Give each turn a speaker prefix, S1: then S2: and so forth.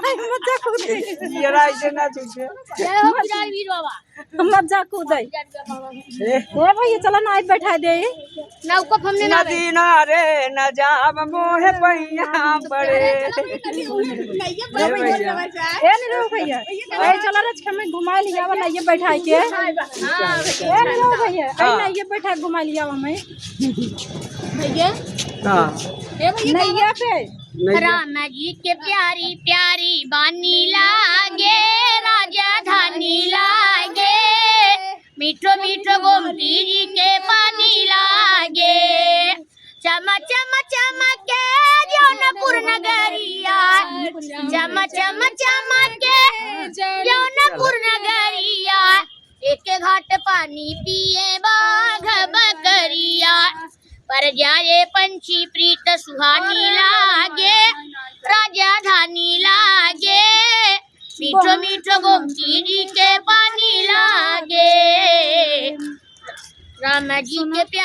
S1: मजा कूद
S2: ये राइट ना तुझे
S1: मजा कूद ए भैया चला ना बैठा दे
S3: नौको हमने ना
S2: नदी ना रे न जाब मोहे पैया पड़े
S1: ए नहीं रो भैया ए चला रे हमें घुमा लिया वाला ये बैठा के ए नहीं रो भैया ए ना ये बैठा घुमा लिया हमें
S3: भैया
S2: हां
S1: नैया पे
S3: राम जी के प्यारी प्यारी बानी लागे राजधानी लागे मीठो मीठो गोमती जी के पानी लागे चम चम चमके जौनपुर नगरिया चम चम चमके जौनपुर नगरिया एक घाट पानी पिए बाघ बकरिया पर जाए पंछी प्रीत सुहानी लागे राजधानी लागे मीठो मीठो गोमती जी के पानी लागे राम जी के प्यार